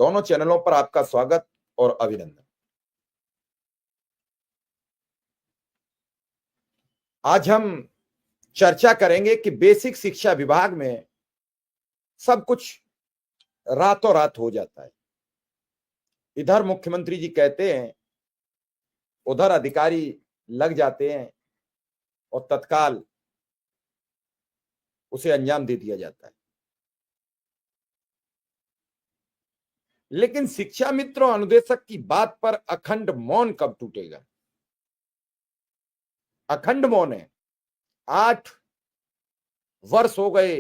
दोनों चैनलों पर आपका स्वागत और अभिनंदन। आज हम चर्चा करेंगे कि बेसिक शिक्षा विभाग में सब कुछ रातों रात हो जाता है। इधर मुख्यमंत्री जी कहते हैं, उधर अधिकारी लग जाते हैं और तत्काल उसे अंजाम दे दिया जाता है। लेकिन शिक्षा मित्र और अनुदेशक की बात पर अखंड मौन कब टूटेगा? अखंड मौन है। 8 वर्ष हो गए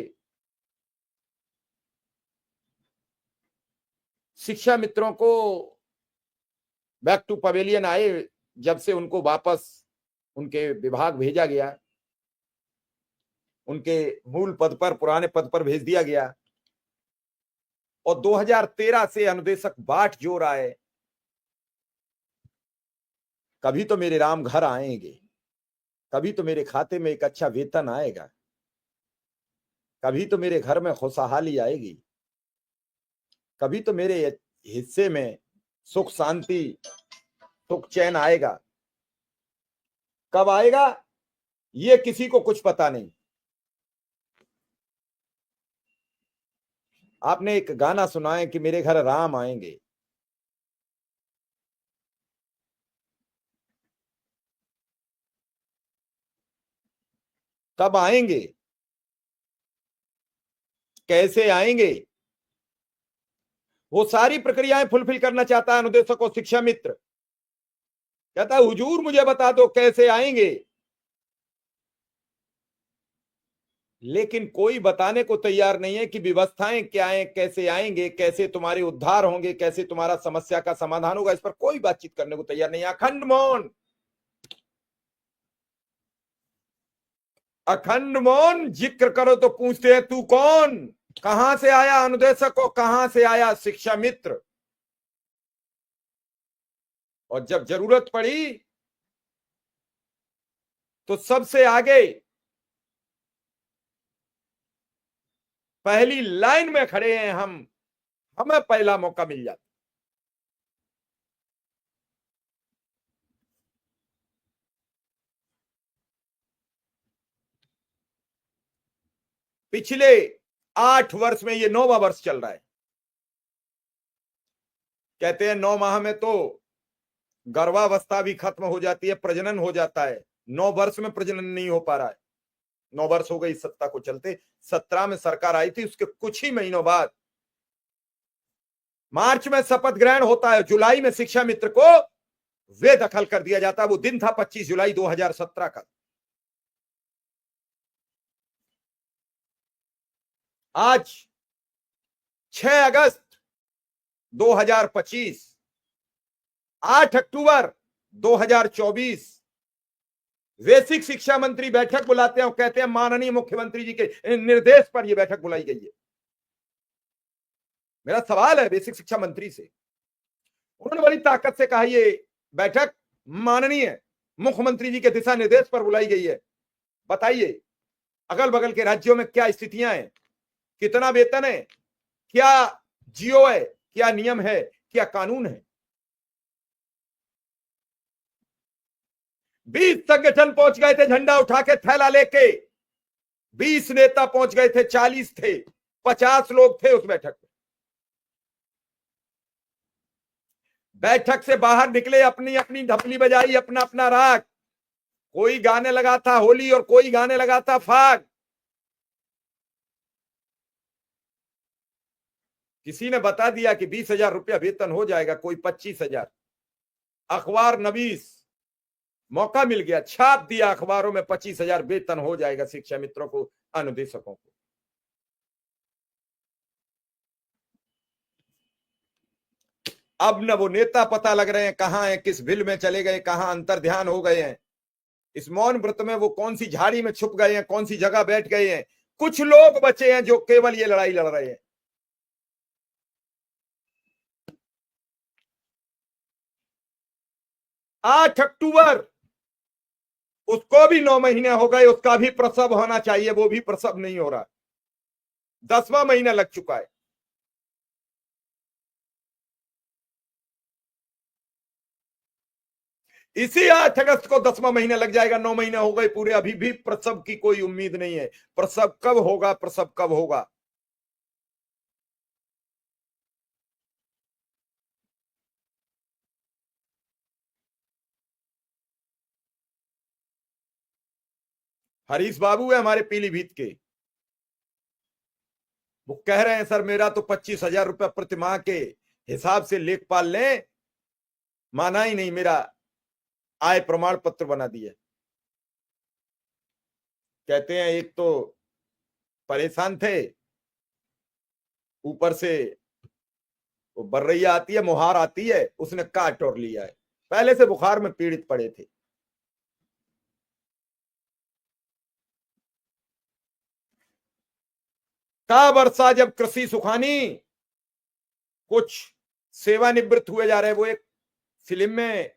शिक्षा मित्रों को बैक टू पवेलियन आए, जब से उनको वापस उनके विभाग भेजा गया, उनके मूल पद पर, पुराने पद पर भेज दिया गया। और 2013 से अनुदेशक बाट जो रहा है, कभी तो मेरे राम घर आएंगे, कभी तो मेरे खाते में एक अच्छा वेतन आएगा, कभी तो मेरे घर में खुशहाली आएगी, कभी तो मेरे हिस्से में सुख शांति सुख चैन आएगा। कब आएगा ये किसी को कुछ पता नहीं। आपने एक गाना सुना है कि मेरे घर राम आएंगे। कब आएंगे, कैसे आएंगे, वो सारी प्रक्रियाएं फुलफिल करना चाहता है अनुदेशक और शिक्षा मित्र। कहता है हुजूर मुझे बता दो कैसे आएंगे, लेकिन कोई बताने को तैयार नहीं है कि व्यवस्थाएं क्या हैं, कैसे आएंगे, कैसे तुम्हारे उद्धार होंगे, कैसे तुम्हारा समस्या का समाधान होगा। इस पर कोई बातचीत करने को तैयार नहीं है। अखंड मौन, अखंड मौन। जिक्र करो तो पूछते हैं तू कौन? कहां से आया अनुदेशक और कहां से आया शिक्षा मित्र? और जब जरूरत पड़ी तो सबसे आगे पहली लाइन में खड़े हैं हम, हमें पहला मौका मिल जाता। पिछले 8 वर्ष में ये 9वां वर्ष चल रहा है। कहते हैं 9 माह में तो गर्भावस्था भी खत्म हो जाती है, प्रजनन हो जाता है। 9 वर्ष में प्रजनन नहीं हो पा रहा है। 9 वर्ष हो गई सत्ता को चलते। 17 में सरकार आई थी, उसके कुछ ही महीनों बाद मार्च में शपथ ग्रहण होता है, जुलाई में शिक्षा मित्र को वे दखल कर दिया जाता है। वो दिन था 25 जुलाई 2017 का। आज 6 अगस्त 2025, 8 अक्टूबर 2024 बेसिक शिक्षा मंत्री बैठक बुलाते हैं और कहते हैं माननीय मुख्यमंत्री जी के निर्देश पर यह बैठक बुलाई गई है। मेरा सवाल है बेसिक शिक्षा मंत्री से, उन्होंने बड़ी ताकत से कहा ये बैठक माननीय मुख्यमंत्री जी के दिशा निर्देश पर बुलाई गई है। बताइए अगल बगल के राज्यों में क्या स्थितियां हैं, कितना वेतन है, क्या जियो है, क्या नियम है, क्या कानून है। 20 संगठन पहुंच गए थे झंडा उठा के थैला लेके, 20 नेता पहुंच गए थे, 40 थे, 50 लोग थे उस बैठक में। बैठक से बाहर निकले, अपनी अपनी ढपली बजाई, अपना अपना राग। कोई गाने लगा था होली और कोई गाने लगा था फाग। किसी ने बता दिया कि 20,000 रुपया वेतन हो जाएगा, कोई 25,000। अखबार नवीस, मौका मिल गया, छाप दिया अखबारों में 25,000 वेतन हो जाएगा शिक्षा मित्रों को, अनुदेशकों को। अब न वो नेता पता लग रहे हैं कहां है, किस बिल में चले गए, कहां अंतर ध्यान हो गए हैं। इस मौन व्रत में वो कौन सी झाड़ी में छुप गए हैं, कौन सी जगह बैठ गए हैं। कुछ लोग बचे हैं जो केवल ये लड़ाई लड़ रहे हैं। 8 अक्टूबर, उसको भी 9 महीने हो गए, उसका भी प्रसव होना चाहिए, वो भी प्रसव नहीं हो रहा। 10वां महीना लग चुका है। इसी 8 अगस्त को 10वां महीना लग जाएगा, 9 महीने हो गए पूरे, अभी भी प्रसव की कोई उम्मीद नहीं है। प्रसव कब होगा, प्रसव कब होगा? हरीश बाबू है हमारे पीलीभीत के, वो कह रहे हैं सर मेरा तो 25,000 रुपया प्रति माह के हिसाब से लेखपाल ने माना ही नहीं, मेरा आय प्रमाण पत्र बना दिया। कहते हैं एक तो परेशान थे, ऊपर से वो बर्रैया आती है, मुहार आती है, उसने काट और लिया है, पहले से बुखार में पीड़ित पड़े थे। का वर्षा जब कृषि सुखानी, कुछ सेवानिवृत्त हुए जा रहे। वो एक फिल्म में